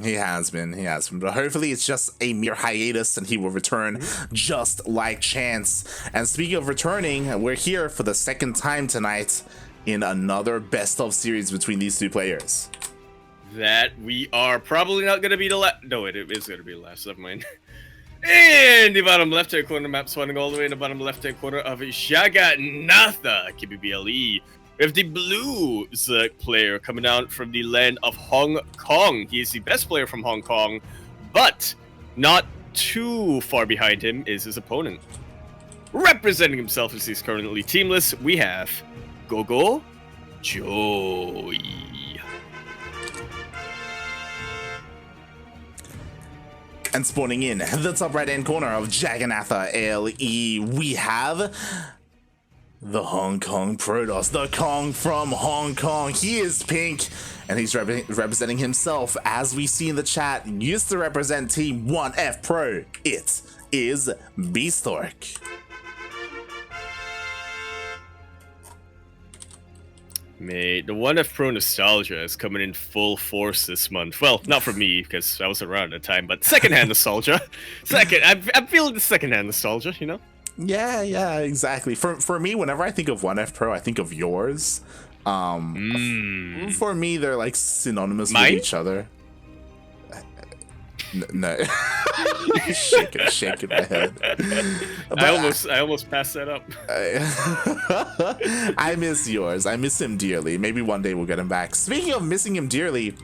He has been. But hopefully it's just a mere hiatus and he will return just like Chance. And speaking of returning, we're here for the second time tonight in another best of series between these two players. That we are probably not going to be the last. No, it is going to be the last. Never mind. And the bottom left-hand corner map swinging all the way in the bottom left-hand corner of Jagannatha KBBLE. We have the blue Zerk player coming down from the land of Hong Kong. He is the best player from Hong Kong, but not too far behind him is his opponent. Representing himself as he's currently teamless, we have GogojOey. And spawning in the top right-hand corner of Jagannatha LE, we have the Hong Kong Protoss, the Kong from Hong Kong. He is pink, and he's representing himself, as we see in the chat, used to represent Team 1F Pro. It is Bistork. Mate, the 1F Pro nostalgia is coming in full force this month. Well, not for me, because I wasn't around at the time, but secondhand nostalgia. I'm feeling the secondhand nostalgia, you know? Yeah, exactly. For me, whenever I think of 1F Pro, I think of yours. For me, they're like synonymous with each other. No. shaking my head. But I almost passed that up. I miss yours. I miss him dearly. Maybe one day we'll get him back. Speaking of missing him dearly,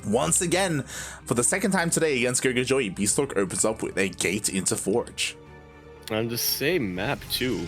once again, for the second time today against GogojOey, Bistork opens up with a gate into Forge. On the same map, too.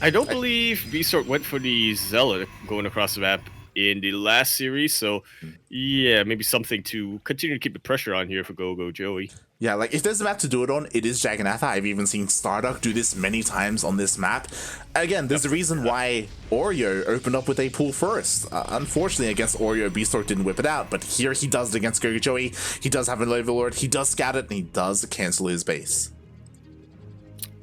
I don't believe Bistork went for the Zealot going across the map in the last series, so yeah, maybe something to continue to keep the pressure on here for GogojOey. Yeah, like if there's a map to do it on, it is Jagannatha. I've even seen Starduck do this many times on this map. Again, there's a reason why Oreo opened up with a pull first. Unfortunately, against Oreo, Bistork didn't whip it out, but here he does it against GogojOey. He does have an overlord, he does scout it, and he does cancel his base.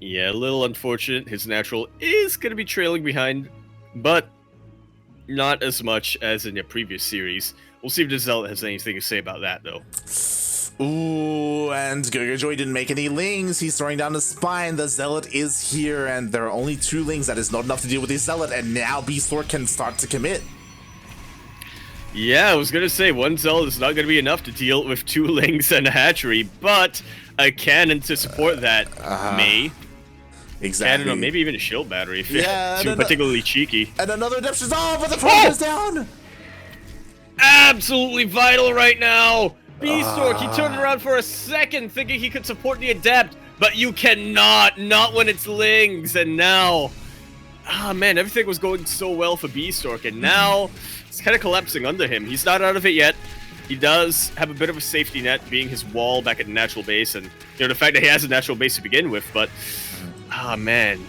Yeah, a little unfortunate. His natural is going to be trailing behind, but not as much as in the previous series. We'll see if the Zealot has anything to say about that, though. Ooh, and GogojOey didn't make any lings. He's throwing down the spine. The Zealot is here, and there are only 2 lings. That is not enough to deal with the Zealot, and now Bistork can start to commit. Yeah, I was going to say, 1 Zealot is not going to be enough to deal with 2 lings and a hatchery, but a cannon to support that may. Exactly. Cannon, or maybe even a shield battery if you're too particularly cheeky. And another redemption. Oh, but the probe is down. Absolutely vital right now. Bistork, he turned around for a second thinking he could support the Adept, but you cannot, not when it's Lings. And now, man, everything was going so well for Bistork, and now it's kind of collapsing under him. He's not out of it yet. He does have a bit of a safety net, being his wall back at the natural base, and the fact that he has a natural base to begin with, but man,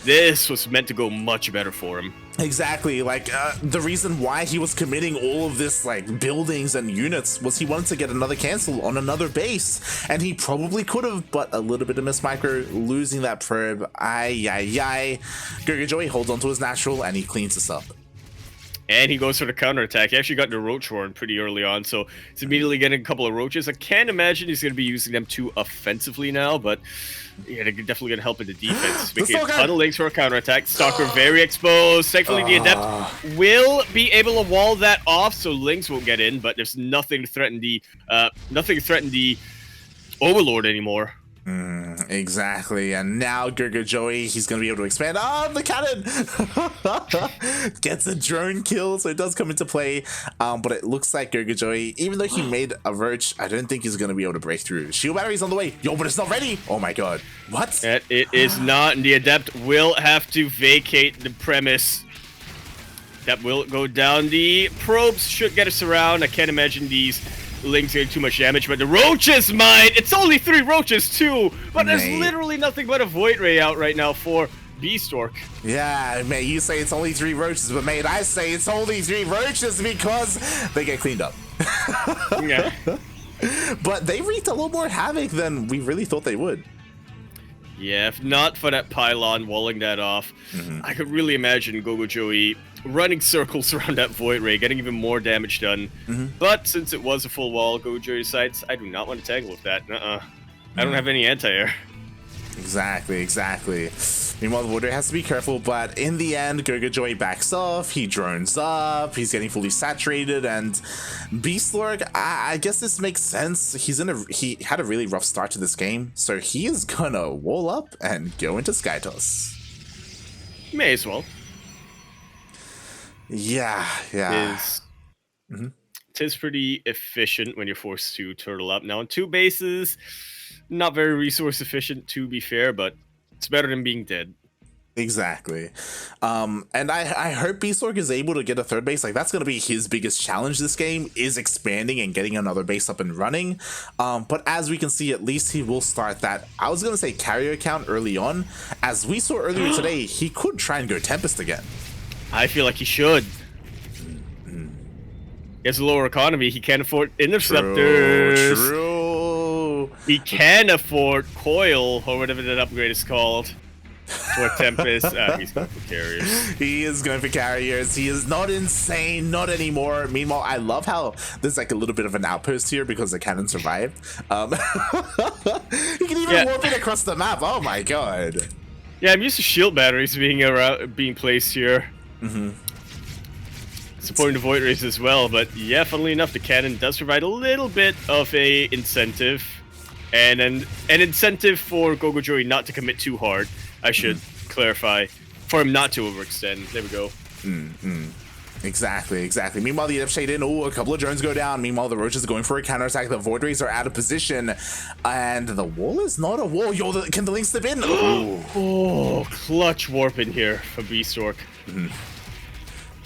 this was meant to go much better for him. Exactly, like the reason why he was committing all of this like buildings and units was he wanted to get another cancel on another base, and he probably could have, but a little bit of miss micro, losing that probe. GogojOey holds onto his natural and he cleans this up. And he goes for the counterattack. He actually got the Roach Horn pretty early on, so he's immediately getting a couple of Roaches. I can't imagine he's going to be using them too offensively now, but yeah, they're definitely going to help in the defense. Making a ton of links for a counterattack. Stalker very exposed. Thankfully, the Adept will be able to wall that off, so links won't get in, but there's nothing to threaten the Overlord anymore. Exactly, and now GogojOey, he's going to be able to expand. The cannon! Gets a drone kill, so it does come into play. But it looks like GogojOey, even though he made a Roach, I don't think he's going to be able to break through. Shield battery's on the way. Yo, but it's not ready! Oh my god. What? It is not, and the Adept will have to vacate the premise. That will go down. The probes should get us around. I can't imagine these Lings getting too much damage, but the Roaches might! It's only 3 Roaches too! But there's literally nothing but a Void Ray out right now for Bistork. Yeah, mate, you say it's only 3 Roaches, but mate, I say it's only 3 Roaches because they get cleaned up. Yeah. But they wreaked a little more havoc than we really thought they would. Yeah, if not for that pylon walling that off, I could really imagine GogojOey running circles around that Void Ray, getting even more damage done. But since it was a full wall, GogojOey decides, I do not want to tangle with that. I don't have any anti-air. Exactly. Meanwhile, the Void Ray has to be careful, but in the end, GogojOey backs off, he drones up, he's getting fully saturated, and Bistork, I guess this makes sense. He had a really rough start to this game, so he is gonna wall up and go into Skytoss. May as well. Yeah. Tis pretty efficient when you're forced to turtle up. Now on 2 bases, not very resource efficient to be fair, but it's better than being dead. Exactly. And I hope Bistork is able to get a 3rd base. Like, that's going to be his biggest challenge this game, is expanding and getting another base up and running. But as we can see, at least he will start that, I was going to say carrier count early on. As we saw earlier today, he could try and go Tempest again. I feel like he should. He has a lower economy. He can't afford interceptors. True. He can afford coil, or whatever that upgrade is called. For Tempest. He's going for carriers. He is going for carriers. He is not insane, not anymore. Meanwhile, I love how there's like a little bit of an outpost here because the cannon survived. He can even warp it across the map. Oh my god. Yeah, I'm used to shield batteries being placed here. Supporting the Void Rays as well, but yeah, funnily enough, the cannon does provide a little bit of a incentive, and an incentive for GogojOey not to commit too hard. I should clarify, for him not to overextend. There we go. Exactly. Meanwhile, the shade in. Oh, a couple of drones go down. Meanwhile, the Roaches are going for a counterattack. The Void Rays are out of position, and the wall is not a wall. Yo, can the Link slip in? Oh, clutch warp in here for Bistork.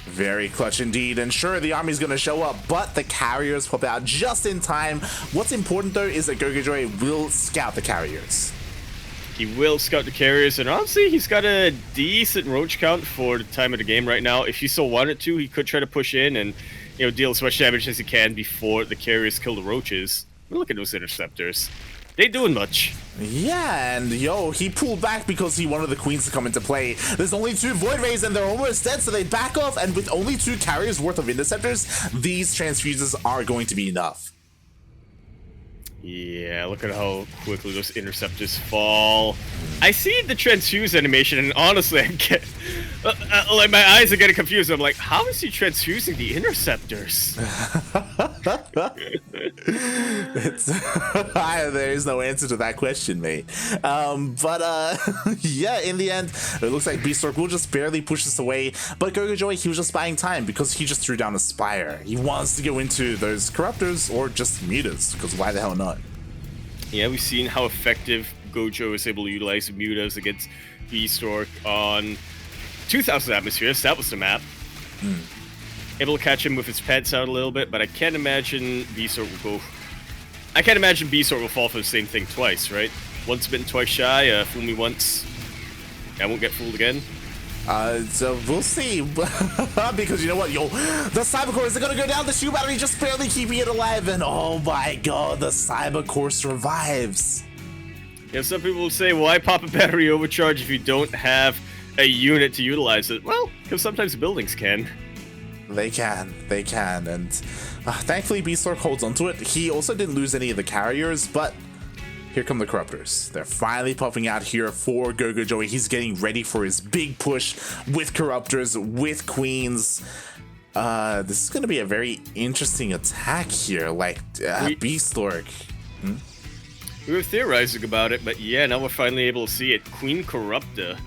Very clutch indeed, and sure, the army's gonna show up, but the carriers pop out just in time. What's important though is that GogojOey will scout the carriers. He will scout the carriers, and honestly, he's got a decent roach count for the time of the game right now. If he still wanted to, he could try to push in and, you know, deal as much damage as he can before the carriers kill the roaches. Look at those interceptors. They doing much. Yeah, and yo, he pulled back because he wanted the queens to come into play. There's only 2 Void Rays and they're almost dead, so they back off, and with only 2 carriers worth of interceptors, these transfuses are going to be enough. Yeah, look at how quickly those interceptors fall. I see the transfuse animation, and honestly, like my eyes are getting confused. I'm like, how is he transfusing the interceptors? There's no answer to that question, mate. Yeah, in the end, it looks like Bistork will just barely push this away. But GogojOey, he was just buying time because he just threw down a Spire. He wants to go into those Corruptors or just Mutas, because why the hell not? Yeah, we've seen how effective Gojo is able to utilize Mutas against Bistork on 2,000 atmospheres. That was the map. Able to catch him with his pets out a little bit, but I can't imagine Bistork will go. I can't imagine Bistork will fall for the same thing twice, right? Once bitten, twice shy. Fool me once, I won't get fooled again. So we'll see. Because you know what, yo, the Cyber Core is gonna go down. The shield battery just barely keeping it alive, and oh my god, the Cyber Core survives. Yeah, some people will say, why pop a battery overcharge if you don't have a unit to utilize it? Well, because sometimes buildings can. They can, and thankfully Bistork holds onto it. He also didn't lose any of the carriers, but here come the Corruptors. They're finally popping out here for GogojOey. He's getting ready for his big push with Corruptors, with Queens. This is going to be a very interesting attack here, like Bistork. We were theorizing about it, but yeah, now we're finally able to see it. Queen Corruptor.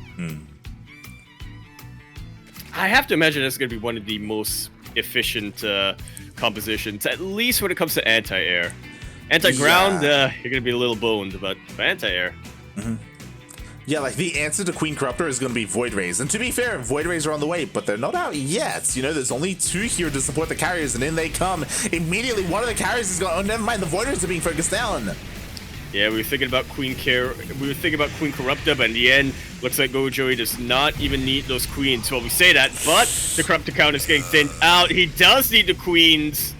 I have to imagine that's going to be one of the most efficient compositions, at least when it comes to anti-air. Anti-ground, you're going to be a little boned, but anti-air. Yeah, like the answer to Queen Corruptor is going to be Void Rays. And to be fair, Void Rays are on the way, but they're not out yet. You know, there's only 2 here to support the carriers, and in they come. Immediately, one of the carriers is going, oh, never mind, the Void Rays are being focused down. Yeah, we were thinking about Queen Corruptor, but in the end, looks like GogojOey does not even need those queens. Well, we say that, but the Corruptor count is getting thinned out. He does need the queens.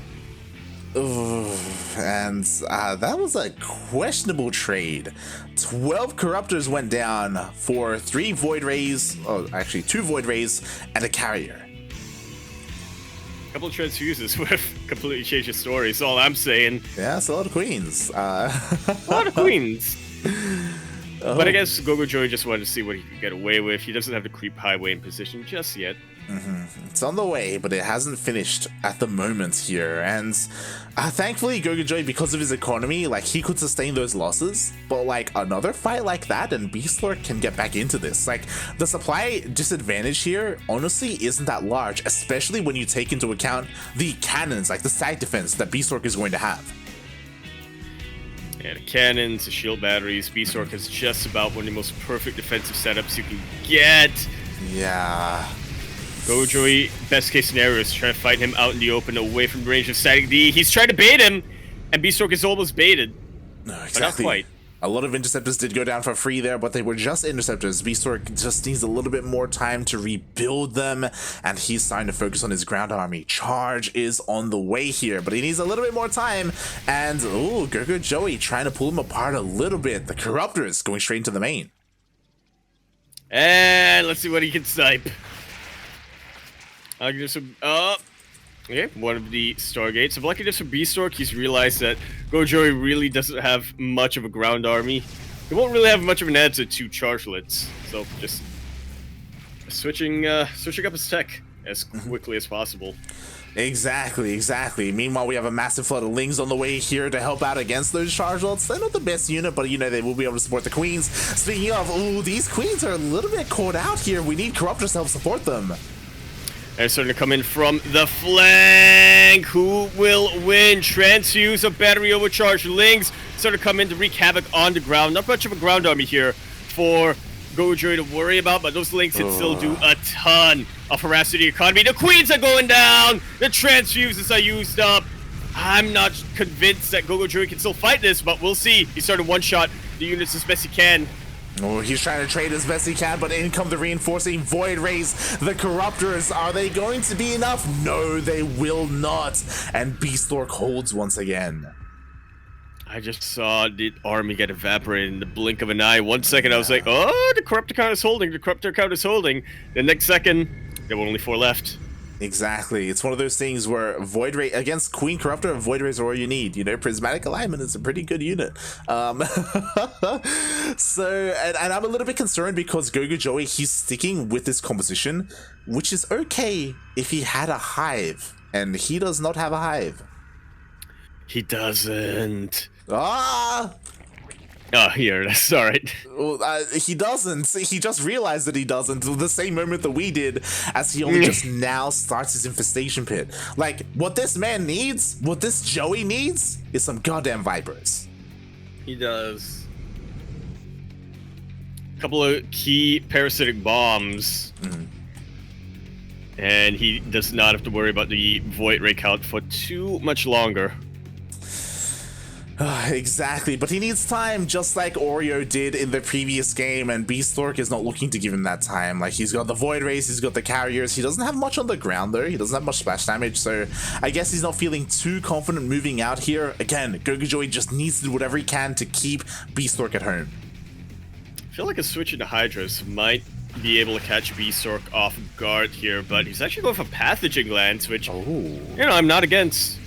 And that was a questionable trade. 12 Corruptors went down for 3 Void Rays, oh, actually 2 Void Rays and a carrier. couple of transfuses would have completely changed the story. Is all I'm saying. Yeah, it's a lot of queens. A lot of queens. But I guess GogojOey just wanted to see what he could get away with. He doesn't have the creep highway in position just yet. It's on the way, but it hasn't finished at the moment here. And thankfully, GogojOey, because of his economy, like, he could sustain those losses. But, like, another fight like that, and Bistork can get back into this. Like, the supply disadvantage here, honestly, isn't that large, especially when you take into account the cannons, like the side defense that Bistork is going to have. Yeah, the cannons, the shield batteries. Bistork has just about one of the most perfect defensive setups you can get. Yeah. GogojOey, best case scenario, is trying to fight him out in the open, away from the range of static D. He's trying to bait him, and Bistork is almost baited. No, exactly. But not quite. A lot of interceptors did go down for free there, but they were just interceptors. Bistork just needs a little bit more time to rebuild them, and he's starting to focus on his ground army. Charge is on the way here, but he needs a little bit more time. And, ooh, GogojOey trying to pull him apart a little bit. The Corruptors going straight into the main. And let's see what he can snipe. I'll give some... Okay, one of the Stargates. So lucky just for Bistork, he's realized that GogojOey really doesn't have much of a ground army. He won't really have much of an answer to chargelets. So just switching up his tech as quickly as possible. Exactly. Meanwhile, we have a massive flood of Lings on the way here to help out against those chargelets. They're not the best unit, but, you know, they will be able to support the queens. Speaking of, ooh, these queens are a little bit caught out here. We need Corruptors to help support them. They're starting to come in from the flank. Who will win? Transfuse, a battery overcharged Lings. Starting to come in to wreak havoc on the ground. Not much of a ground army here for GogojOey to worry about, but those Lings can still do a ton of harassing the economy. The queens are going down. The transfuses are used up. I'm not convinced that GogojOey can still fight this, but we'll see. He started one-shot the units as best he can. Oh, he's trying to trade as best he can, but in come the reinforcing Void Rays. The Corruptors, are they going to be enough? No, they will not. And Bistork holds once again. I just saw the army get evaporated in the blink of an eye. 1 second, I was like, oh, the Corruptor count is holding. The Corruptor count is holding. The next second, there were only 4 left. Exactly. It's one of those things where Void Ray against Queen Corruptor, Void Rays are all you need. You know, Prismatic Alignment is a pretty good unit. So, and I'm a little bit concerned because GogojOey, he's sticking with this composition, which is okay if he had a hive, and he does not have a hive. He doesn't. Ah! Oh, here, that's alright. Well, he doesn't. He just realized that he doesn't. The same moment that we did, as he only just now starts his infestation pit. Like, what this man needs, what this Joey needs, is some goddamn Vipers. He does. Couple of key parasitic bombs. And he does not have to worry about the Void Ray count for too much longer. Exactly, but he needs time, just like Oreo did in the previous game, and Bistork is not looking to give him that time. Like, he's got the Void Rays, he's got the carriers, he doesn't have much on the ground though, he doesn't have much splash damage, so I guess he's not feeling too confident moving out here. Again, GogojOey just needs to do whatever he can to keep Bistork at home. I feel like a switch into Hydras might be able to catch Bistork off guard here, but he's actually going for Pathogen Glands, which, you know, I'm not against.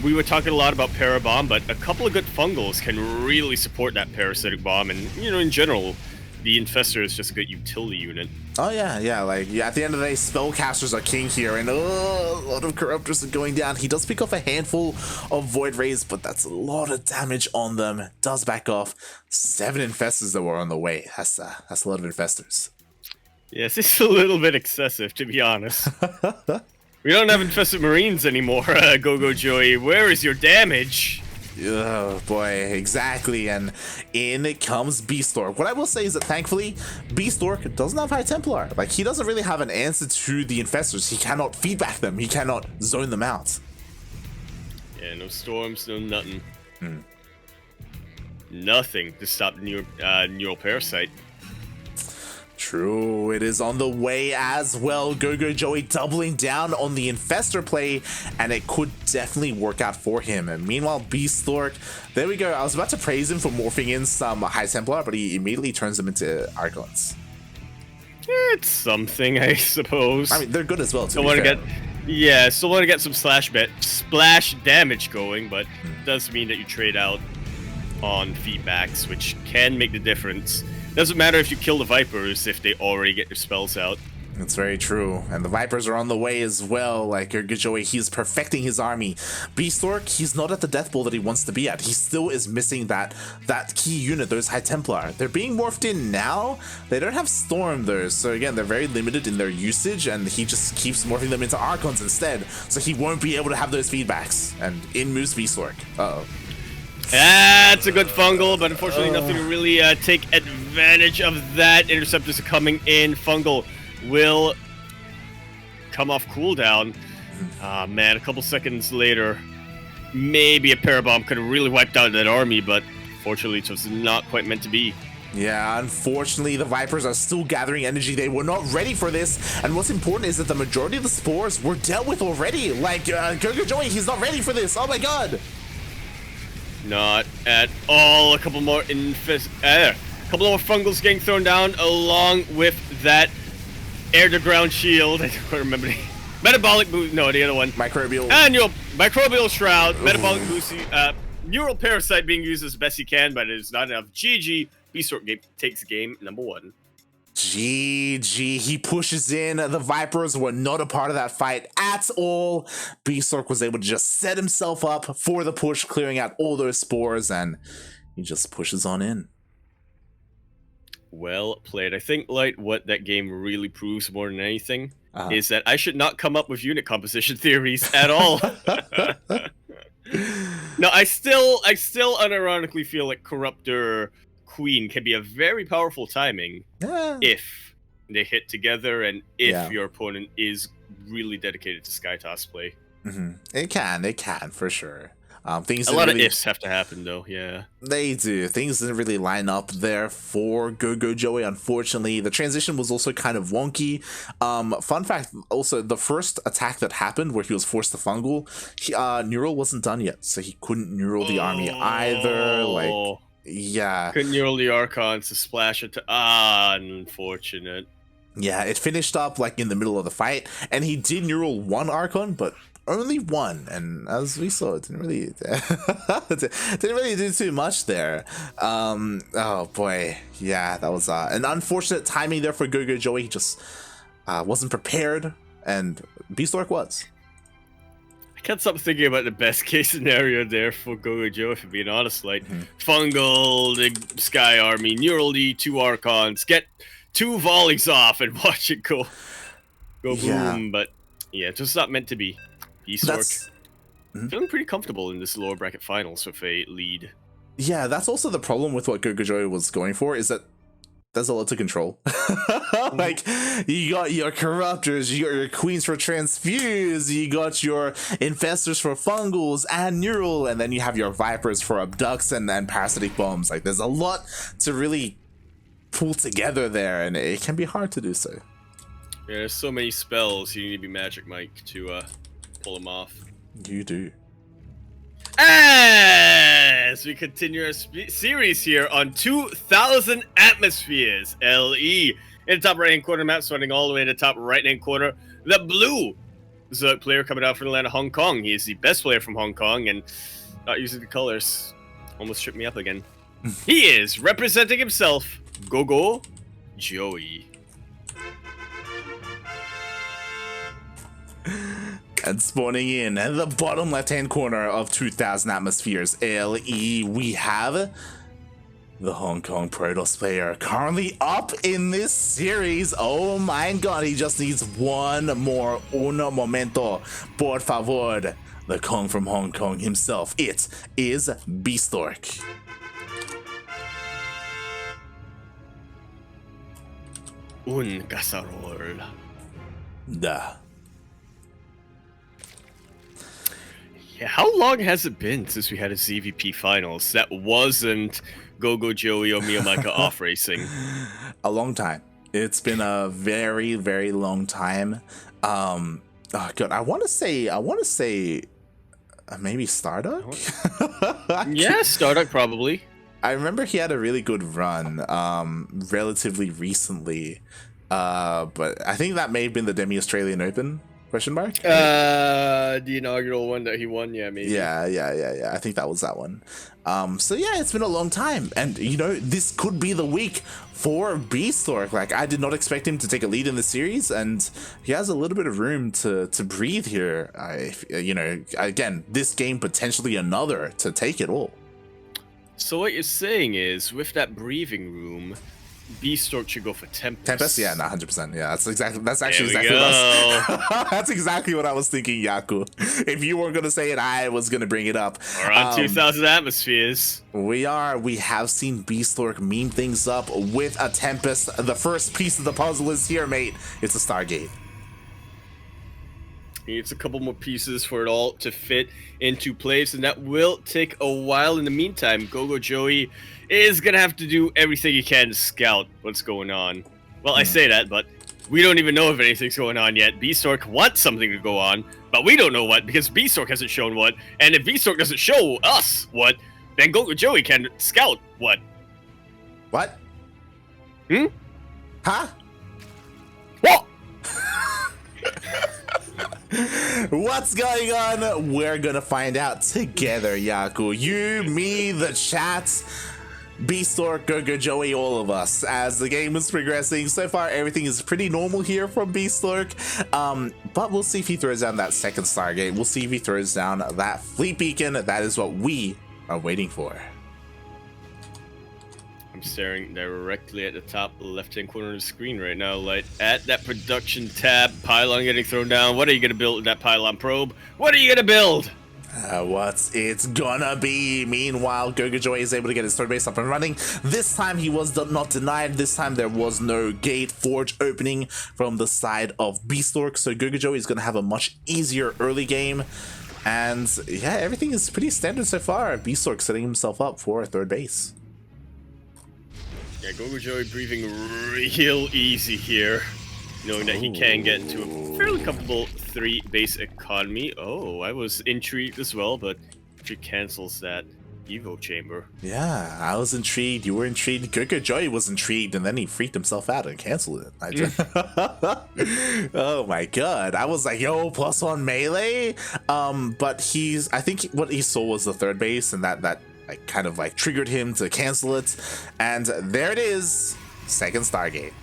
We were talking a lot about Parabomb, but a couple of good fungals can really support that Parasitic Bomb, and, you know, in general, the Infestor is just a good utility unit. Oh yeah, like, yeah, at the end of the day, Spellcasters are king here, and a lot of Corruptors are going down. He does pick off a handful of Void Rays, but that's a lot of damage on them. Does back off. 7 Infestors that were on the way. That's a lot of Infestors. Yes, it's a little bit excessive, to be honest. We don't have Infested Marines anymore, GogojOey. Where is your damage? Oh boy, exactly, and in comes Bistork. What I will say is that thankfully, Bistork doesn't have High Templar. Like, he doesn't really have an answer to the Infestors. He cannot feedback them. He cannot zone them out. Yeah, no storms, no nothing. Nothing to stop the neural parasite. True, it is on the way as well. GogojOey doubling down on the Infestor play, and it could definitely work out for him. And meanwhile, Bistork, there we go. I was about to praise him for morphing in some High Templar, but he immediately turns them into Archons. It's something, I suppose. I mean, they're good as well, too. Yeah, still want to get some splash damage going, but it does mean that you trade out on feedbacks, which can make the difference. Doesn't matter if you kill the Vipers if they already get their spells out. That's very true. And the Vipers are on the way as well. Like GogojOey, he's perfecting his army. Bistork, he's not at the death bowl that he wants to be at. He still is missing that key unit, those High Templar. They're being morphed in now. They don't have Storm though, so again, they're very limited in their usage, and he just keeps morphing them into Archons instead, so he won't be able to have those feedbacks. And in moves Bistork. Uh-oh. That's a good fungal, but unfortunately nothing to really take advantage of that. Interceptors are coming in. Fungal will come off cooldown. Man, a couple seconds later, maybe a Parabomb could have really wiped out that army, but fortunately it was not quite meant to be. Yeah, unfortunately, the Vipers are still gathering energy. They were not ready for this. And what's important is that the majority of the spores were dealt with already. Like, GogojOey, he's not ready for this. Oh my god. Not at all. A couple more couple more fungals getting thrown down along with that air-to-ground shield. I don't remember the metabolic boost. No, the other one. Microbial. Annual microbial shroud. Metabolic boost. Neural parasite being used as best he can, but it is not enough. GG. Bistork takes game number 1. GG, he pushes in. The Vipers were not a part of that fight at all. Bistork was able to just set himself up for the push, clearing out all those spores, and he just pushes on in. Well played. I think, like, what that game really proves more than anything is that I should not come up with unit composition theories at all. No, I still unironically feel like Corruptor Queen can be a very powerful timing if they hit together and if your opponent is really dedicated to Skytoss play. It can for sure. Things a lot of ifs have to happen though. Yeah, they do. Things didn't really line up there for GogojOey. Unfortunately, the transition was also kind of wonky. Fun fact, also the first attack that happened where he was forced to fungal, Neural wasn't done yet, so he couldn't Neural the army either. Like. Yeah. Couldn't Neural the Archons to splash it. Unfortunate. Yeah, it finished up like in the middle of the fight, and he did Neural one Archon, but only one. And as we saw, it didn't really do too much there. Oh boy, yeah, that was an unfortunate timing there for GogojOey. He just wasn't prepared, and Bistork was. I can't stop thinking about the best case scenario there for GogojOey, if I'm being honest. Like, fungal, the Sky Army, Neural the 2 Archons, get 2 volleys off and watch it go boom. But yeah, it's just not meant to be. Bistork feeling pretty comfortable in this lower bracket finals with a lead. Yeah, that's also the problem with what GogojOey was going for, is that there's a lot to control. Like, you got your Corruptors, you got your Queens for Transfuse, you got your Infestors for Fungals and Neural, and then you have your Vipers for Abducts and Parasitic Bombs. Like, there's a lot to really pull together there, and it can be hard to do so. Yeah, there's so many spells, you need to be Magic Mike to pull them off. You do. As we continue our series here on 2,000 Atmospheres, LE. In the top right-hand corner map, starting all the way to the top right-hand corner, the blue Zerg player coming out from the land of Hong Kong. He is the best player from Hong Kong, and not using the colors almost tripped me up again. He is representing himself, GogojOey. And spawning in at the bottom left-hand corner of 2,000 Atmospheres, LE, we have the Hong Kong Protoss player currently up in this series. Oh my god, he just needs one more. Uno momento, por favor. The Kong from Hong Kong himself. It is Bistork. Un casserole. Duh. Yeah, how long has it been since we had a ZvP finals that wasn't GogojOey or Miyamika off racing? A long time. It's been a very, very long time. Oh god, I want to say maybe Starduck? Yeah, Starduck probably. I remember he had a really good run relatively recently. But I think that may have been the Demi Australian Open. Question mark? The inaugural one that he won, yeah, maybe. Yeah. I think that was that one. So yeah, it's been a long time, and you know, this could be the week for Bistork. Like, I did not expect him to take a lead in the series, and he has a little bit of room to breathe here. You know, again, this game potentially another to take it all. So what you're saying is, with that breathing room, Bistork should go for Tempest. Tempest, yeah, no, 100%. Yeah, that's actually There we exactly what that's exactly what I was thinking, Yaku. If you weren't gonna say it, I was gonna bring it up. Around 2,000 atmospheres. We have seen Bistork meme things up with a Tempest. The first piece of the puzzle is here, mate. It's a Stargate. It's a couple more pieces for it all to fit into place, and that will take a while. In the meantime, GogojOey is gonna have to do everything he can to scout what's going on. Well, I say that, but we don't even know if anything's going on yet. Bistork wants something to go on, but we don't know what, because Bistork hasn't shown what. And if Bistork doesn't show us what, then GogojOey can scout what. What? Huh? What? What's going on? We're gonna find out together, Yaku. You, me, the chats, Bistork, GogojOey, all of us. As the game is progressing, so far everything is pretty normal here from Bistork. But we'll see if he throws down that second Stargate. We'll see if he throws down that fleet beacon. That is what we are waiting for. Staring directly at the top left-hand corner of the screen right now, like at that production tab. Pylon getting thrown down. What are you gonna build in that pylon probe? What are you gonna build? What's it's gonna be? Meanwhile, GogojOey is able to get his third base up and running. This time he was not denied. This time there was no gate forge opening from the side of Bistork, so GogojOey is gonna have a much easier early game. And yeah, everything is pretty standard so far. Bistork setting himself up for a third base. Yeah, GogojOey breathing real easy here, knowing that he can get into a fairly comfortable 3-base economy. Oh, I was intrigued as well, but she cancels that Evo chamber. Yeah, I was intrigued. You were intrigued. GogojOey was intrigued, and then he freaked himself out and canceled it. Oh my god. I was like, yo, +1 melee? But I think what he saw was the third base, and that like kind of like triggered him to cancel it, and there it is, second Stargate.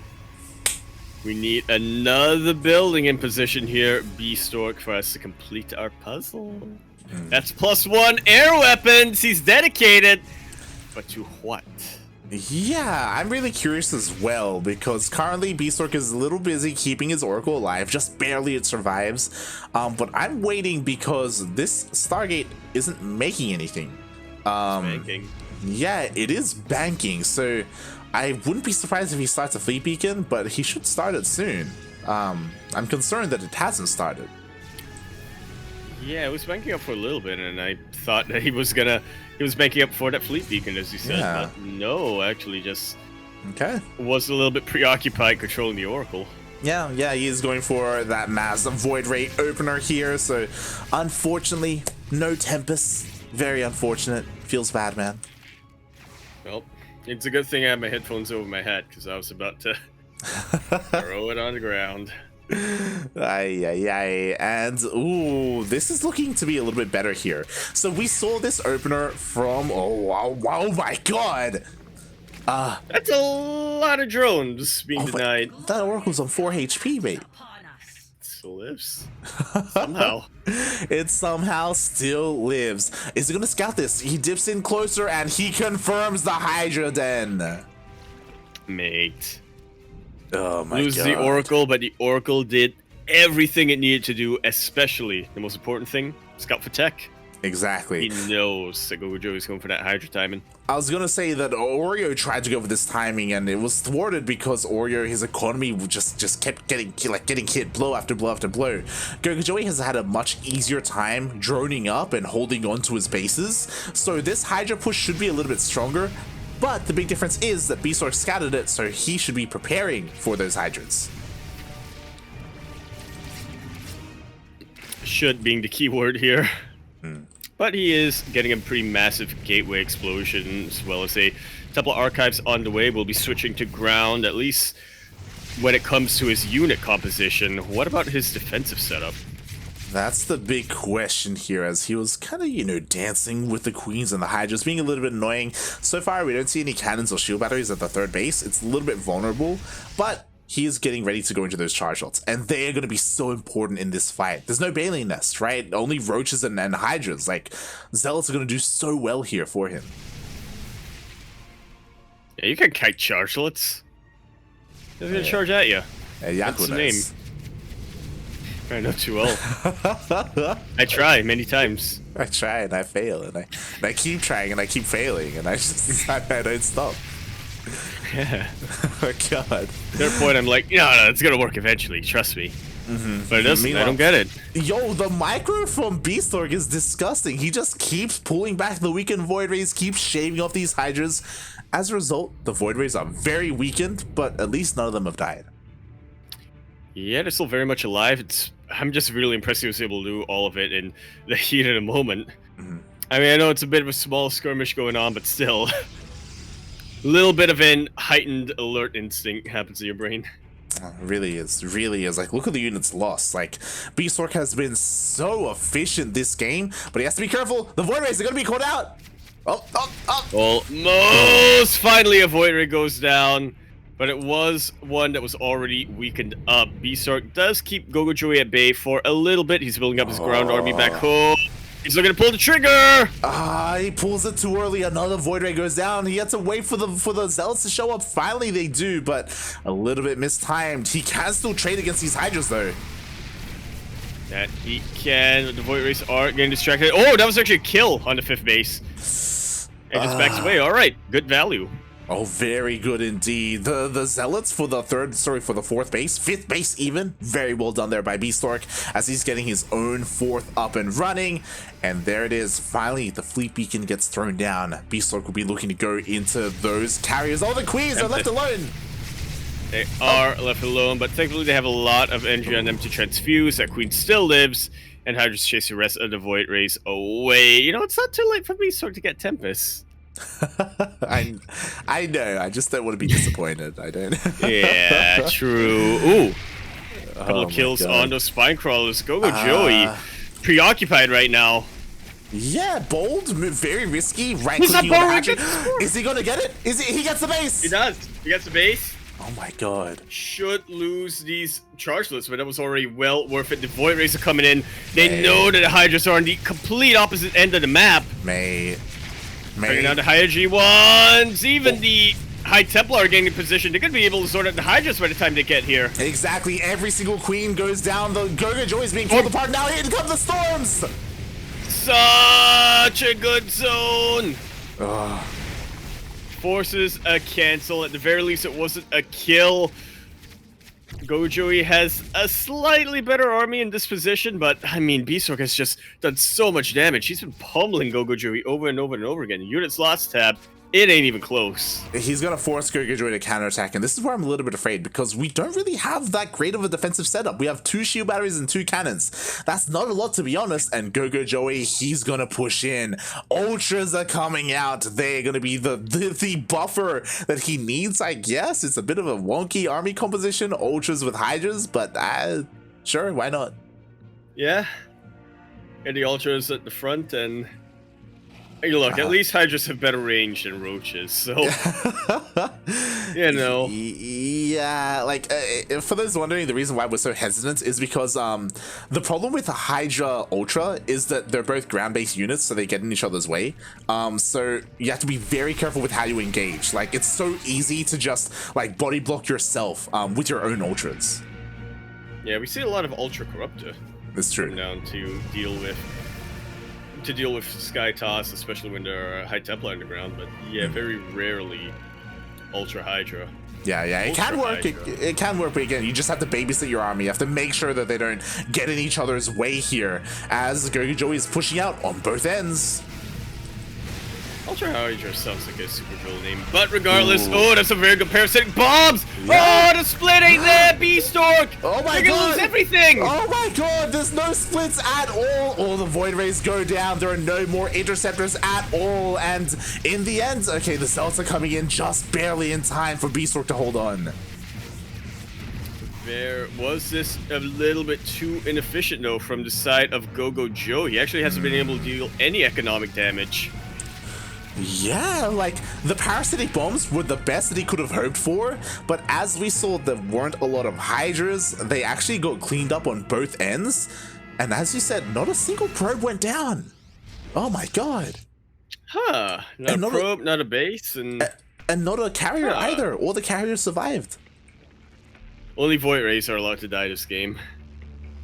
We need another building in position here, Bistork, for us to complete our puzzle. That's +1 air weapons. He's dedicated, but to what? Yeah, I'm really curious as well, because currently Bistork is a little busy keeping his Oracle alive, just barely it survives. But I'm waiting because this Stargate isn't making anything. Banking. Yeah, it is banking, so I wouldn't be surprised if he starts a fleet beacon, but he should start it soon. I'm concerned that it hasn't started. Yeah, it was banking up for a little bit, and I thought that he was banking up for that fleet beacon, as you said. Yeah. But no, actually just Okay. was a little bit preoccupied controlling the Oracle. Yeah, he is going for that massive Void Ray opener here, so unfortunately, no Tempest. Very unfortunate. Feels bad, man. Well, it's a good thing I have my headphones over my head, because I was about to throw it on the ground. Ay. And ooh, this is looking to be a little bit better here. So we saw this opener from oh my god. That's a lot of drones being denied. That Oracle's on 4 HP, mate. Still lives. Somehow. It somehow still lives. Is he gonna scout this? He dips in closer and he confirms the Hydra Den. Mate. Oh my god. Lose the Oracle, but the Oracle did everything it needed to do, especially the most important thing, scout for tech. Exactly. He knows that GogojOey is going for that Hydra timing. I was gonna say that Oreo tried to go for this timing, and it was thwarted because Oreo, his economy just kept getting hit blow after blow after blow. GogojOey has had a much easier time droning up and holding on to his bases, so this Hydra push should be a little bit stronger. But the big difference is that Bistork scouted it, so he should be preparing for those Hydras. Should being the key word here. But he is getting a pretty massive gateway explosion, as well as a couple of archives on the way. We'll be switching to ground, at least when it comes to his unit composition. What about his defensive setup? That's the big question here, as he was kind of, you know, dancing with the queens and the hydras, being a little bit annoying. So far, we don't see any cannons or shield batteries at the third base. It's a little bit vulnerable, but he is getting ready to go into those charge shots, and they are going to be so important in this fight. There's no Baleen Nest, right? Only roaches and hydras. Like, Zealots are going to do so well here for him. Yeah, you can kite chargelets. They're going to charge at you. That's the name. I know too well. I try many times. I try and I fail, and I keep trying and I keep failing, and I don't stop. Yeah. Oh god. At that point, I'm like, no, it's gonna work eventually. Trust me. But it doesn't. Meanwhile, I don't get it. Yo, the micro from Bistork is disgusting. He just keeps pulling back the weakened Void Rays, keeps shaving off these hydras. As a result, the Void Rays are very weakened, but at least none of them have died. Yeah, they're still very much alive. I'm just really impressed he was able to do all of it in the heat of the moment. I mean, I know it's a bit of a small skirmish going on, but still, a little bit of an heightened alert instinct happens in your brain. Really is. Like, look at the units lost. Like, Bistork has been so efficient this game, but he has to be careful. The Void Rays are going to be caught out. Almost finally a Void Ray goes down. But it was one that was already weakened up. Bistork does keep GogojOey at bay for a little bit. He's building up his ground army back home. He's looking to pull the trigger! He pulls it too early. Another Void Ray goes down. He had to wait for the Zealots to show up. Finally, they do, but a little bit mistimed. He can still trade against these Hydras, though. That he can. The Void Rays are getting distracted. Oh, that was actually a kill on the 5th base. And just backs away. All right, good value. Oh, very good indeed. The Zealots for the 4th base, 5th base even. Very well done there by Bistork, as he's getting his own 4th up and running. And there it is. Finally, the fleet beacon gets thrown down. Bistork will be looking to go into those carriers. Oh, the queens are left alone. They are left alone, but thankfully they have a lot of energy on them to transfuse. That queen still lives, and Hydras chase the rest of the Void Rays away. You know, it's not too late for Bistork to get Tempest. I know. I just don't want to be disappointed. I don't. Yeah, true. Ooh, a couple of kills on those spine crawlers. GogojOey preoccupied right now. Yeah, bold, very risky. Right clicking on the hatchet. Is he gonna get it? He gets the base. He does. He gets the base. Oh my god. Should lose these chargelets, but that was already well worth it. The Void Rays are coming in. They know that the Hydras are on the complete opposite end of the map. Bringing down the higher G1s, even the High Templar are getting position. They're going to be able to sort out the Hydras by the time they get here. Exactly. Every single queen goes down. The GogojOey is being pulled apart. Now here come the storms. Such a good zone. Forces a cancel. At the very least, it wasn't a kill. GogojOey has a slightly better army in this position, but I mean, Bistork has just done so much damage. He's been pummeling GogojOey over and over and over again. Units lost tab. It ain't even close. He's going to force GogojOey to counterattack, and this is where I'm a little bit afraid, because we don't really have that great of a defensive setup. We have 2 shield batteries and 2 cannons. That's not a lot, to be honest, and GogojOey, he's going to push in. Ultras are coming out. They're going to be the buffer that he needs, I guess. It's a bit of a wonky army composition, Ultras with Hydras, but sure, why not? Yeah. And the Ultras at the front, and hey, look, at least Hydras have better range than Roaches, so, you know. Yeah, like, for those wondering, the reason why we're so hesitant is because the problem with the Hydra Ultra is that they're both ground-based units, so they get in each other's way. So you have to be very careful with how you engage. Like, it's so easy to just, like, body block yourself with your own Ultras. Yeah, we see a lot of Ultra Corruptor. That's true. Down to deal with Sky Toss, especially when there are High Templar underground, but yeah, very rarely Ultra Hydra. Yeah, it can work. It can work, but again, you just have to babysit your army. You have to make sure that they don't get in each other's way here, as GogojOey is pushing out on both ends. Ultra Hydra sounds like a super cool name, but regardless, that's a very good parasitic bombs! Yeah. Oh, the split ain't there, Bistork! Oh my god! You're gonna lose everything! Oh my god, there's no splits at all! All the Void Rays go down, there are no more interceptors at all, and in the end, okay, the Zealots are coming in just barely in time for Bistork to hold on. fair, was this a little bit too inefficient though from the side of GogojOey? He actually hasn't been able to deal any economic damage. Yeah, like, the parasitic bombs were the best that he could have hoped for, but as we saw, there weren't a lot of Hydras. They actually got cleaned up on both ends, and as you said, not a single probe went down. Oh my god. Huh, not a probe, not a base, and not a carrier either. All the carriers survived. Only Void Rays are allowed to die this game.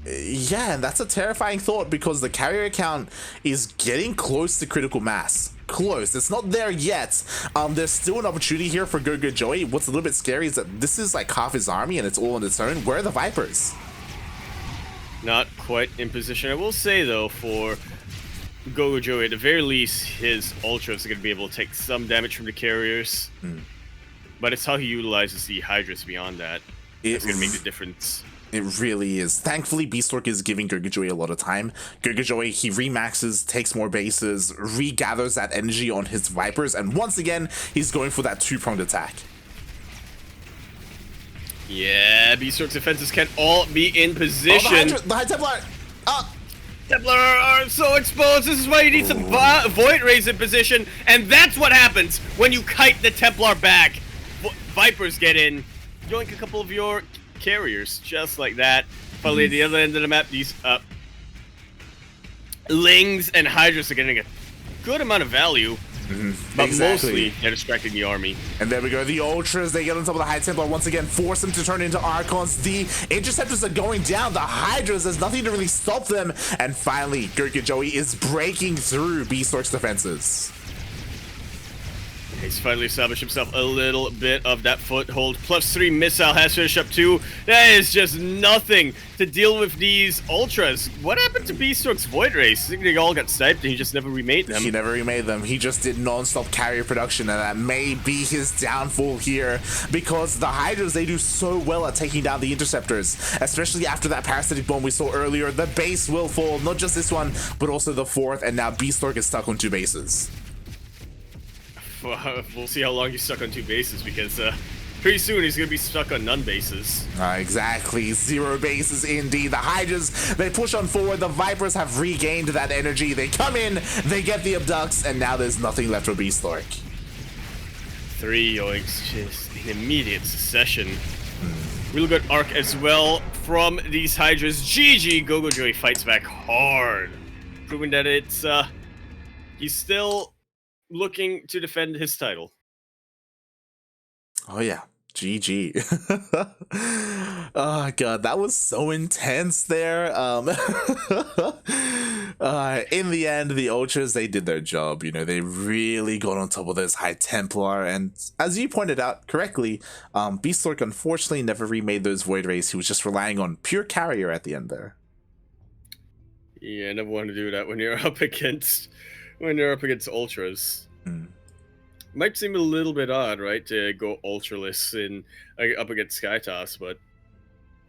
Yeah, and that's a terrifying thought because the carrier count is getting close to critical mass. Close. It's not there yet. There's still an opportunity here for GogojOey. What's a little bit scary is that this is like half his army and it's all on its own. Where are the Vipers? Not quite in position. I will say though, for GogojOey, at the very least, his Ultras are going to be able to take some damage from the carriers. But it's how he utilizes the Hydras beyond that. It's going to make the difference. It really is. Thankfully, Bistork is giving GogojOey a lot of time. GogojOey, he remaxes, takes more bases, regathers that energy on his Vipers, and once again, he's going for that two-pronged attack. Yeah, Bistork's defenses can all be in position. Oh, the High Templar! Templar are so exposed. This is why you need some Void Rays in position, and that's what happens when you kite the Templar back. Vipers get in, yoink a couple of your carriers, just like that. Finally, at the other end of the map, these Lings and Hydras are getting a good amount of value, but mostly they're distracting the army. And there we go, the Ultras, they get on top of the High Templar once again, force them to turn into Archons. The Interceptors are going down, the Hydras, there's nothing to really stop them, and finally, GogojOey is breaking through Bistork's defenses. He's finally established himself a little bit of that foothold. +3 missile has finished up too. That is just nothing to deal with these Ultras. What happened to Bistork's Void Rays? I think they all got sniped and he just never remade them. He never remade them. He just did non-stop carrier production, and that may be his downfall here because the Hydras, they do so well at taking down the Interceptors, especially after that parasitic bomb we saw earlier. The base will fall, not just this one, but also the fourth, and now Bistork is stuck on 2 bases. We'll see how long he's stuck on 2 bases because pretty soon he's going to be stuck on none bases. Exactly. 0 bases indeed. The Hydras, they push on forward. The Vipers have regained that energy. They come in, they get the abducts, and now there's nothing left for Bistork. 3 yoinks just in immediate succession. Real good arc as well from these Hydras. GG, GogojOey fights back hard, proving that it's he's still looking to defend his title. Oh yeah, GG. Oh god, that was so intense there. In the end, the Ultras, they did their job. You know, they really got on top of this High Templar, and as you pointed out correctly, Bistork unfortunately never remade those Void Rays. He was just relying on pure carrier at the end there. Yeah, I never want to do that when you're up against Ultras. Might seem a little bit odd, right, to go Ultraless in up against Skytoss, but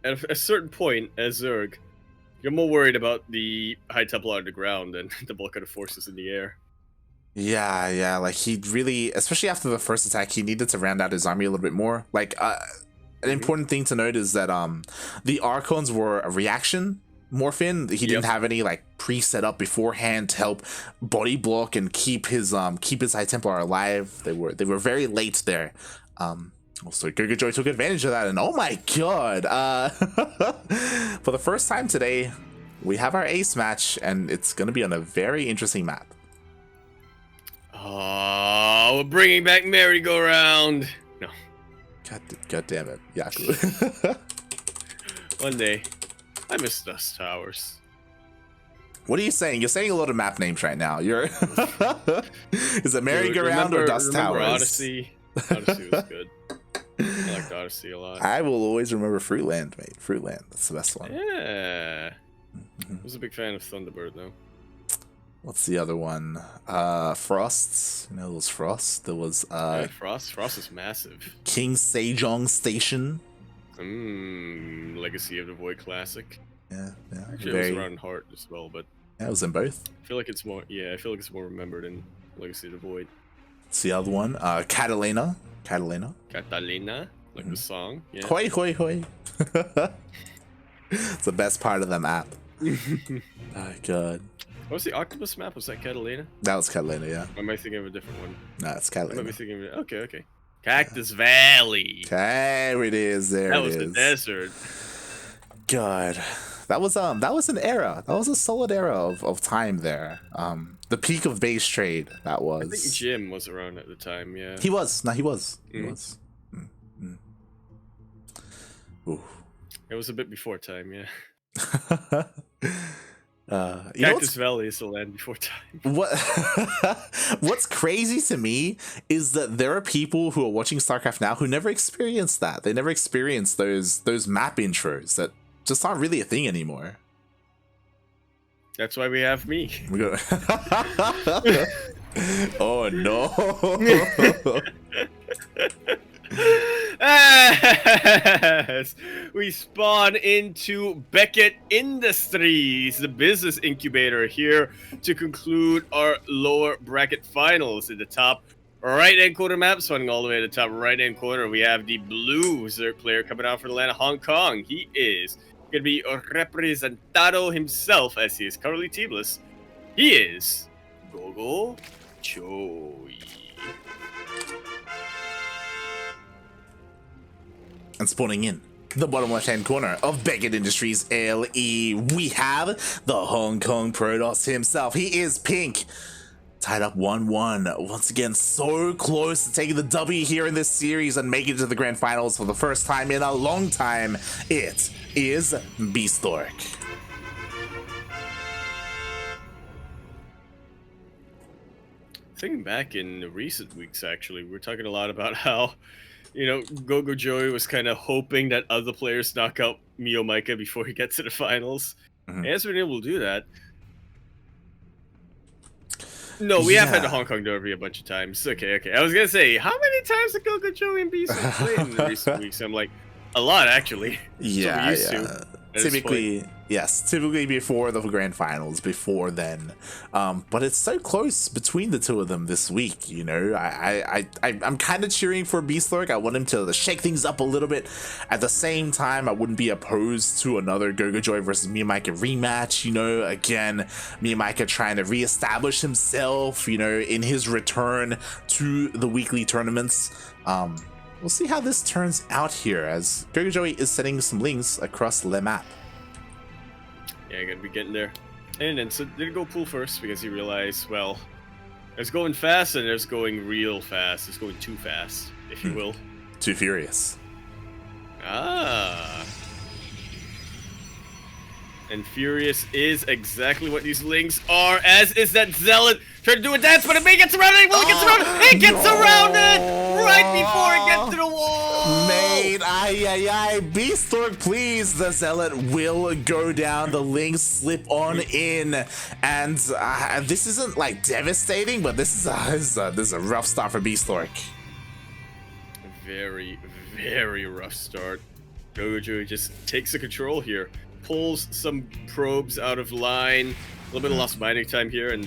at a certain point, as Zerg, you're more worried about the High Templar on the ground than the bulk of the forces in the air. Yeah, like he really, especially after the first attack, he needed to round out his army a little bit more. Like, an important thing to note is that the Archons were a reaction morphin. He didn't have any like pre-set up beforehand to help body block and keep his High Templar alive. They were very late there. Also, GogojOey took advantage of that, and oh my god, for the first time today, we have our ace match, and it's gonna be on a very interesting map. Oh, we're bringing back merry-go-round. No. God damn it, Yaku. One day. I miss Dust Towers. What are you saying? You're saying a lot of map names right now. You're is it merry-go-round or Dust Towers? Odyssey. Odyssey was good. I liked Odyssey a lot. I will always remember Fruitland, mate. Fruitland. That's the best one. Yeah. I was a big fan of Thunderbird, though. What's the other one? Frosts. You know, there was Frost. There was Frost. Frost is massive. King Sejong Station. Legacy of the Void Classic. Yeah. Actually, it was around Heart as well, but yeah, it was in both. I feel like it's more. Yeah, I feel like it's more remembered in Legacy of the Void. It's the other one. Catalina. Like Like the song. Yeah. Hoi, hoi, hoi. It's the best part of the map. Oh, God. What was the octopus map? Was that Catalina? That was Catalina, yeah. Or am I thinking of a different one? No, it's I might Catalina. be thinking of, okay. Cactus Valley. There it is. There That it was is. the desert. God, that was an era. That was a solid era of time there. The peak of base trade. That was. I think Jim was around at the time. Yeah. He was. No, he was. He was. Ooh. It was a bit before time. Yeah. Cactus Valley is the land before time. What? What's crazy to me is that there are people who are watching StarCraft now who never experienced that. They never experienced those map intros that just aren't really a thing anymore. That's why we have me. We go. Oh no! As we spawn into Beckett Industries, the business incubator, here to conclude our lower bracket finals. In the top right-hand corner map, spawning all the way to the top right-hand corner, we have the blue Zerg player coming out for the land of Hong Kong. He is going to be representado himself, as he is currently teamless. He is GogojOey. And spawning in the bottom left-hand corner of Beckett Industries LE, we have the Hong Kong Protoss himself. He is pink. Tied up 1-1. Once again, so close to taking the W here in this series and making it to the grand finals for the first time in a long time. It is Bistork. Thinking back in recent weeks, actually, we were talking a lot about how, you know, GogojOey was kind of hoping that other players knock out Mio Micah before he gets to the finals. He hasn't been able to do that. No, we have had the Hong Kong Derby a bunch of times. Okay. I was going to say, how many times did GogojOey and Bistork played in the recent weeks? I'm like, a lot, actually. Yeah, typically before the grand finals, before then. But it's so close between the two of them this week, you know. I'm kind of cheering for Bistork. I want him to shake things up a little bit. At the same time, I wouldn't be opposed to another GogojOey versus Mio Micah rematch, you know. Again, Mio Micah trying to reestablish himself, you know, in his return to the weekly tournaments. We'll see how this turns out here, as GogojOey is setting some links across the map. Yeah, gotta be getting there. And then, so did go pool first because he realized, well, there's going fast and there's going real fast. It's going too fast, if you will. Too furious. Ah. And furious is exactly what these links are, as is that Zealot trying to do a dance, but it may get surrounded. Will it get surrounded? It gets surrounded right before it gets to the wall. Mate, Bistork, please. The Zealot will go down. The links slip on in, and this isn't like devastating, but this is a rough start for Bistork. Very, very rough start. GogojOey just takes the control here. Pulls some probes out of line, a little bit of lost mining time here, and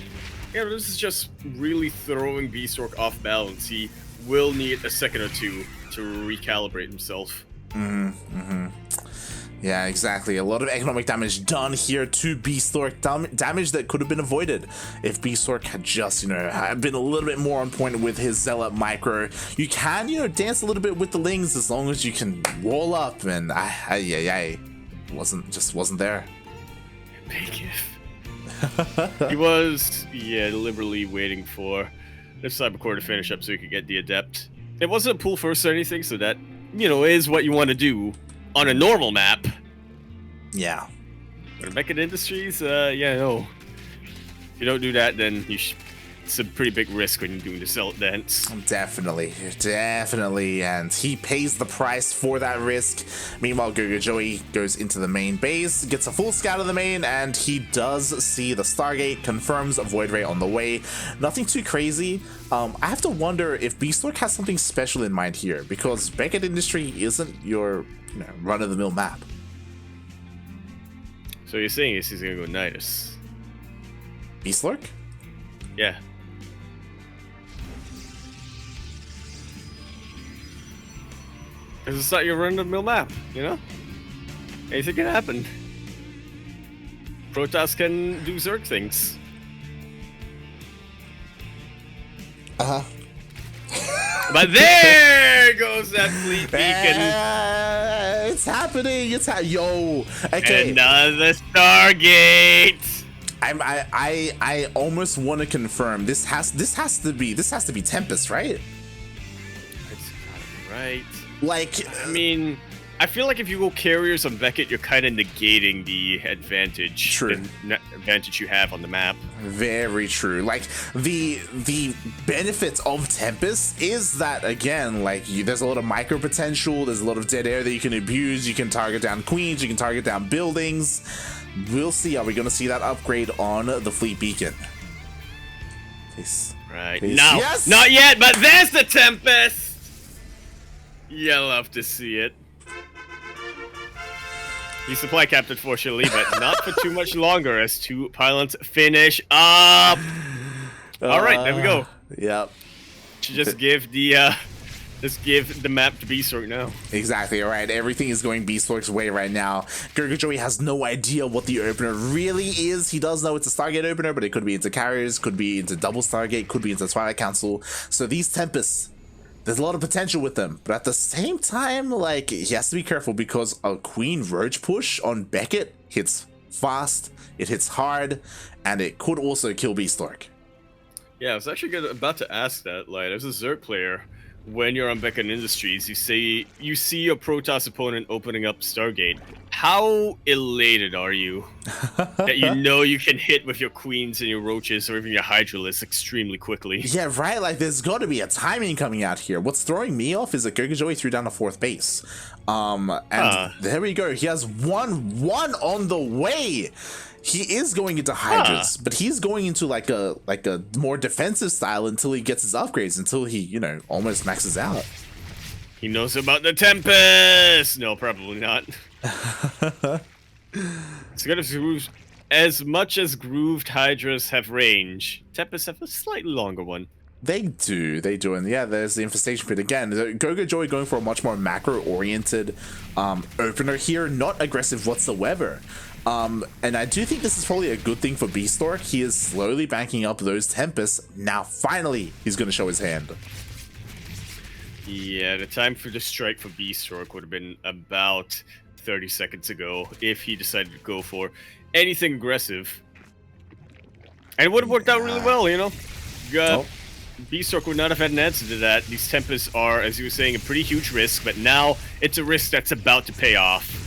yeah, this is just really throwing Bistork off balance. He will need a second or two to recalibrate himself. Yeah, exactly. A lot of economic damage done here to Bistork. Damage that could have been avoided if Bistork had just, you know, been a little bit more on point with his Zealot micro. You can, you know, dance a little bit with the Lings as long as you can roll up, and wasn't there. Big if. He was, deliberately waiting for the Cybercore to finish up so he could get the Adept. It wasn't a pool first or anything, so that, you know, is what you want to do on a normal map. Yeah. But in Beckett Industries, no. If you don't do that, then it's a pretty big risk when you're doing the Zealot dance. Definitely, and he pays the price for that risk. Meanwhile, GogojOey goes into the main base, gets a full scout of the main, and he does see the Stargate, confirms a Void Ray on the way. Nothing too crazy. I have to wonder if Bistork has something special in mind here, because Beckett Industry isn't your, you know, run-of-the-mill map. So you're saying he's gonna go Nidus? Bistork? Yeah. Because it's not your run-of-the-mill map, you know? Anything can happen. Protoss can do Zerg things. Uh-huh. But there goes that fleet beacon. It's happening. Yo. Okay. Another Stargate. I almost want to confirm this has to be Tempest, right? It's gotta be right. Like, I mean, I feel like if you go carriers on Beckett, you're kind of negating the advantage. True. The advantage you have on the map. Very true. Like, the benefits of Tempest is that, again, like, there's a lot of micro potential, there's a lot of dead air that you can abuse, you can target down queens, you can target down buildings. We'll see. Are we going to see that upgrade on the fleet beacon? Please. Right. Please. No, Yes! not yet, but there's the Tempest! You'll love to see it. He's supply captain for Shali, but not for too much longer as two pylons finish up. Alright, there we go. Yep. Just give the map to Bistork now. Exactly. All right. Everything is going Bistork's way right now. GogojOey has no idea what the opener really is. He does know it's a Stargate opener, but it could be into carriers, could be into double Stargate, could be into Twilight Council. So these Tempests, there's a lot of potential with them, but at the same time, like, he has to be careful because a Queen Roach push on Beckett hits fast, it hits hard, and it could also kill Bistork. Yeah, I was actually about to ask that. Like, as a Zerg player, when you're on Beacon Industries, you see your Protoss opponent opening up Stargate. How elated are you that you know you can hit with your queens and your roaches or even your hydralisks extremely quickly? Yeah, right. Like, there's got to be a timing coming out here. What's throwing me off is that GogojOey threw down a 4th base. And there we go. He has one on the way. He is going into Hydras, but he's going into like a more defensive style until he gets his upgrades, until he, you know, almost maxes out. He knows about the Tempest! No, probably not. It's gonna groove. As much as grooved Hydras have range, Tempests have a slightly longer one. They do, and yeah, there's the infestation pit again. GogojOey going for a much more macro-oriented opener here, not aggressive whatsoever. And I do think this is probably a good thing for Bistork. He is slowly banking up those Tempests. Now, finally, he's going to show his hand. Yeah, the time for the strike for Bistork would have been about 30 seconds ago if he decided to go for anything aggressive. And it would have worked out really well, you know? Bistork would not have had an answer to that. These Tempests are, as you were saying, a pretty huge risk, but now it's a risk that's about to pay off.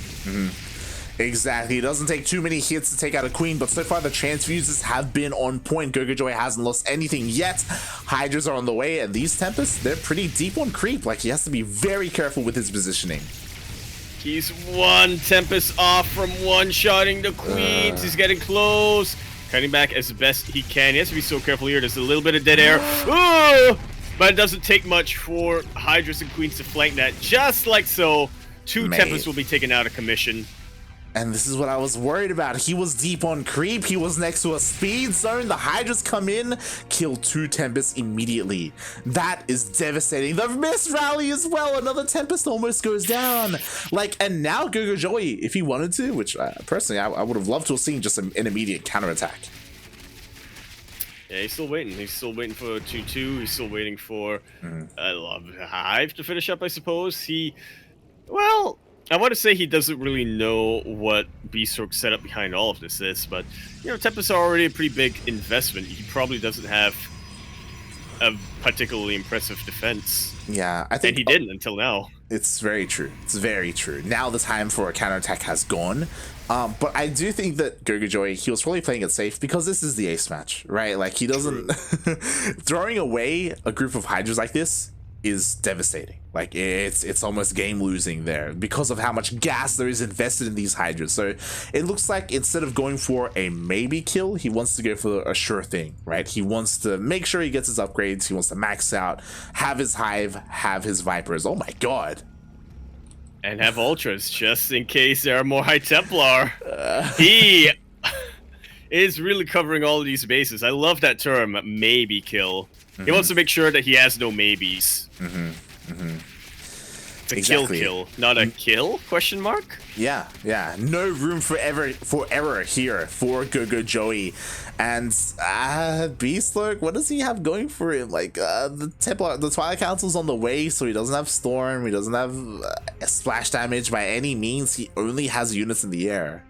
Exactly. It doesn't take too many hits to take out a queen, but so far the transfuses have been on point. GogojOey hasn't lost anything yet. Hydras are on the way, and these Tempests, they're pretty deep on creep. Like, he has to be very careful with his positioning. He's one Tempest off from one-shotting the queens. He's getting close. Cutting back as best he can. He has to be so careful here. There's a little bit of dead air. Ooh! But it doesn't take much for Hydras and Queens to flank that. Just like so, two Tempests will be taken out of commission. And this is what I was worried about. He was deep on creep. He was next to a speed zone. The Hydras come in, kill two Tempests immediately. That is devastating. The miss rally as well. Another Tempest almost goes down. Like, and now GogojOey, if he wanted to, which personally I would have loved to have seen just an immediate counterattack. Yeah, he's still waiting. He's still waiting for 2-2. He's still waiting for Hive to finish up, I suppose. Well, I want to say he doesn't really know what Bistork's setup behind all of this is, but, you know, Tempests are already a pretty big investment. He probably doesn't have a particularly impressive defense. Yeah, I think... And he didn't until now. It's very true. It's very true. Now the time for a counterattack has gone. But I do think that GogojOey, he was probably playing it safe because this is the ace match, right? Like, he doesn't... Throwing away a group of Hydras like this is devastating. Like, it's almost game losing there because of how much gas there is invested in these Hydras. So it looks like instead of going for a maybe kill, he wants to go for a sure thing, right? He wants to make sure he gets his upgrades. He wants to max out, have his Hive, have his Vipers. Oh my god. And have Ultras just in case there are more High Templar. He is really covering all of these bases. I love that term, maybe kill. He wants to make sure that he has no maybes. It's a Exactly. kill, not a kill? Question mark? Yeah, yeah. No room for error here for GogojOey. And Bistork, what does he have going for him? Like the Twilight Council's on the way, so he doesn't have Storm, he doesn't have splash damage by any means. He only has units in the air.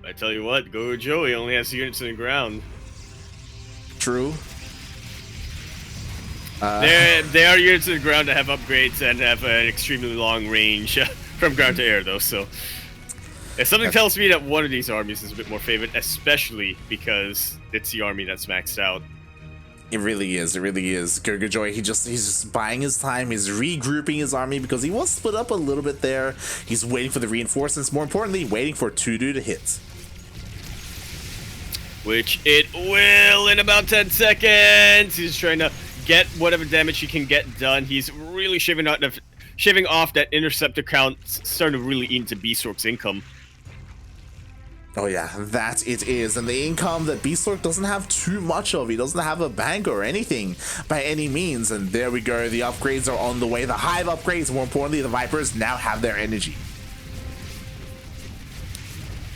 I tell you what, GogojOey only has units in the ground. True. They are units in the ground that have upgrades and have an extremely long range from ground to air, though. So, if something tells me that one of these armies is a bit more favored, especially because it's the army that's maxed out. It really is. It really is. GogojOey, he's just buying his time. He's regrouping his army because he was split up a little bit there. He's waiting for the reinforcements. More importantly, waiting for Tudu to hit. Which it will in about 10 seconds. He's trying to get whatever damage he can get done. He's really shaving off that interceptor count, starting to really eat into Bistork's income. Oh yeah, that it is. And the income that Bistork doesn't have too much of. He doesn't have a bank or anything by any means. And there we go. The upgrades are on the way. The hive upgrades, more importantly, the Vipers now have their energy.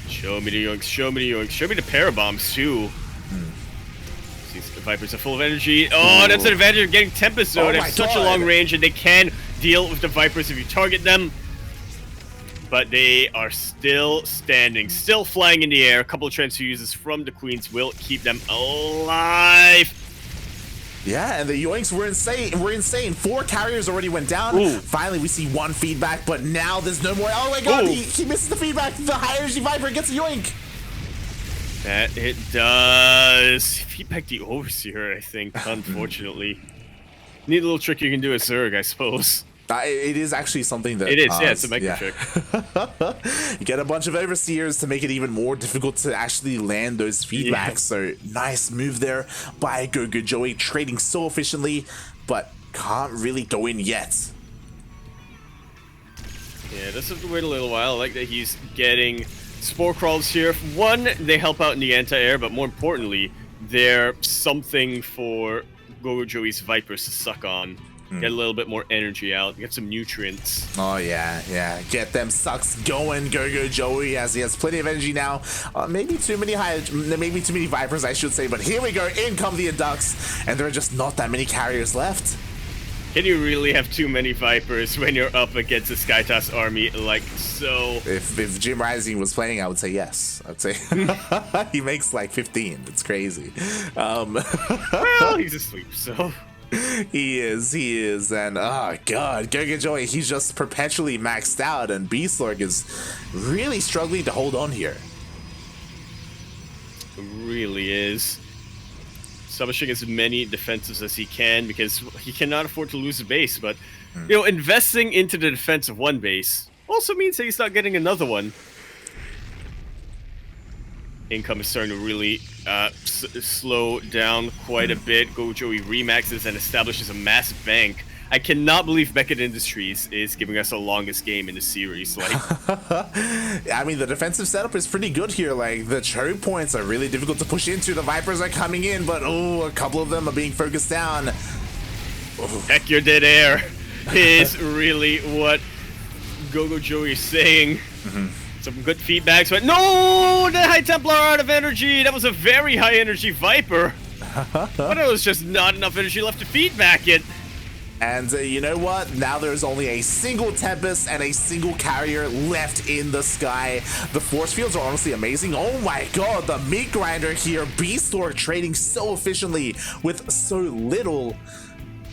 Show me the yoinks, show me the yoinks, show me the parabombs too. These Vipers are full of energy. Oh, that's an advantage of getting Tempest though. They have such a long range and they can deal with the Vipers if you target them. But they are still standing, still flying in the air. A couple of transfuses from the Queens will keep them alive. Yeah, and the yoinks were insane. 4 carriers already went down. Ooh. Finally, we see 1 feedback, but now there's no more. Oh my god, he misses the feedback. The high energy Viper gets a yoink. That it does. Feedback the Overseer, I think, unfortunately. Neat little trick you can do as Zerg, I suppose. It is actually something that... It is, yeah, it's a micro trick. You get a bunch of Overseers to make it even more difficult to actually land those feedbacks. Yeah. So, nice move there by GogojOey, trading so efficiently, but can't really go in yet. Yeah, this has to wait a little while. I like that he's getting Spore Crawls here. One, they help out in the anti-air, but more importantly, they're something for GogojOey's Vipers to suck on. Get a little bit more energy out, get some nutrients. Oh yeah, yeah. Get them sucks going, GogojOey, as he has plenty of energy now. Maybe too many Vipers, I should say, but here we go. In come the Ducks, and there are just not that many carriers left. Can you really have too many Vipers when you're up against a Skytoss army like so? If Jim Rising was playing, I would say yes. I'd say he makes like 15. It's crazy. Well, he's asleep, so... He is, and oh god, GogojOey, he's just perpetually maxed out, and Bistork is really struggling to hold on here. Really is. Establishing as many defensives as he can, because he cannot afford to lose a base, but, you know, investing into the defense of one base also means that he's not getting another one. Income is starting to really slow down quite a bit. GogojOey remaxes and establishes a massive bank. I cannot believe Beckett Industries is giving us the longest game in the series. Like, I mean, the defensive setup is pretty good here. Like, the choke points are really difficult to push into. The Vipers are coming in, but oh, a couple of them are being focused down. Heck, your dead air is really what GogojOey is saying. Some good feedbacks, but no! The High Templar out of energy! That was a very high energy Viper! But it was just not enough energy left to feedback it. And you know what? Now there's only a single Tempest and a single carrier left in the sky. The force fields are honestly amazing. Oh my god, the meat grinder here. Bistork trading so efficiently with so little.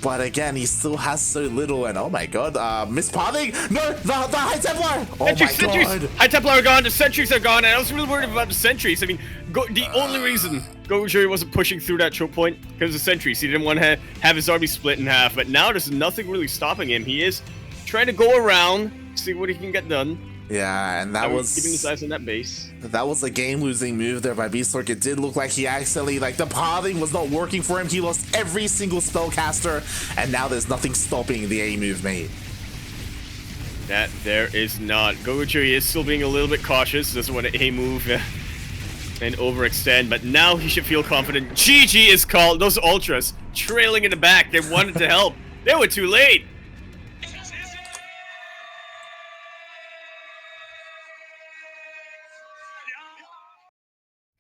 But again, he still has so little, and oh my god, mispathing? No, the High Templar! Oh my god! High Templar are gone, the sentries are gone, and I was really worried about the sentries. I mean, the only reason GogojOey wasn't pushing through that choke point because of the sentries. He didn't want to have his army split in half, but now there's nothing really stopping him. He is trying to go around, see what he can get done. Yeah, and that was keeping his eyes on that base. That was a game-losing move there by Bistork. It did look like he accidentally, like, the pathing was not working for him. He lost every single spellcaster, and now there's nothing stopping the A move made. That there is not. GogojOey is still being a little bit cautious. Doesn't want to A move and overextend, but now he should feel confident. GG is called. Those ultras trailing in the back. They wanted to help. They were too late.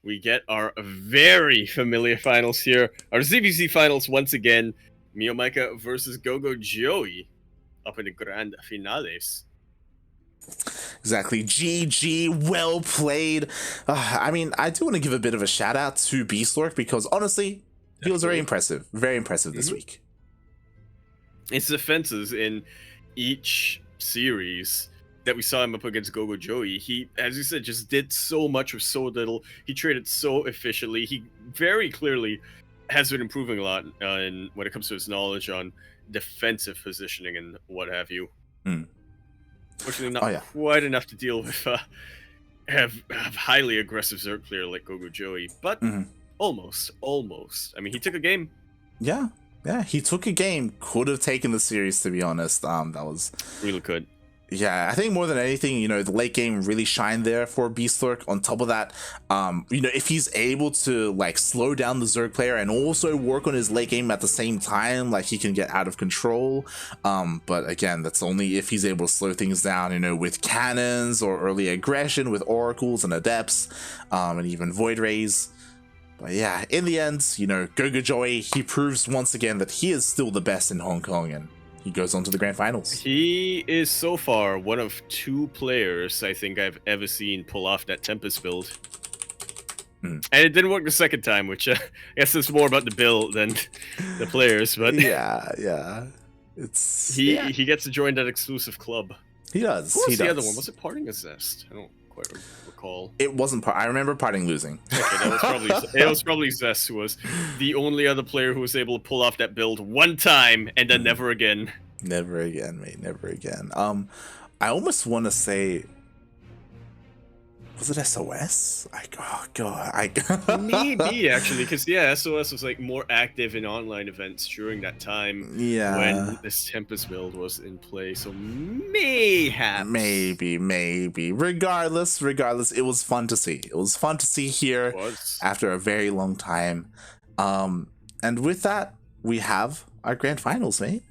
we get our very familiar finals here. Our ZvP finals once again. Mio Micah versus GogojOey up in the Grand Finales. Exactly. GG, well played. I mean, I do want to give a bit of a shout out to Bistork because honestly, he was very impressive this week. It's defenses in each series that we saw him up against GogojOey. He, as you said, just did so much with so little. He traded so efficiently. He very clearly has been improving a lot when it comes to his knowledge on defensive positioning and what have you. Fortunately, not quite enough to deal with have highly aggressive Zerg player like GogojOey, but almost. I mean, he took a game. Yeah, he took a game. Could have taken the series, to be honest. That was really good. Yeah, I think more than anything, the late game really shined there for Bistork. On top of that, if he's able to like slow down the Zerg player and also work on his late game at the same time, like he can get out of control. But again, that's only if he's able to slow things down, with cannons or early aggression with oracles and adepts, and even void rays. But yeah, in the end, GogojOey, he proves once again that he is still the best in Hong Kong, and he goes on to the grand finals. He is so far one of 2 players I think I've ever seen pull off that Tempest build. And it didn't work the second time, which I guess is more about the build than the players. But yeah, he gets to join that exclusive club. He does. Who was the other one? Was it Parting a Zest? I don't quite recall. It wasn't. I remember Parting losing. Okay, it was probably Zest who was the only other player who was able to pull off that build one time and then never again. Never again, mate. Never again. I almost want to say, was it SOS? Maybe actually, because SOS was like more active in online events during that time. Yeah, when this Tempest build was in play, so maybe. Regardless, it was fun to see. It was fun to see here after a very long time. And with that, we have our grand finals, mate.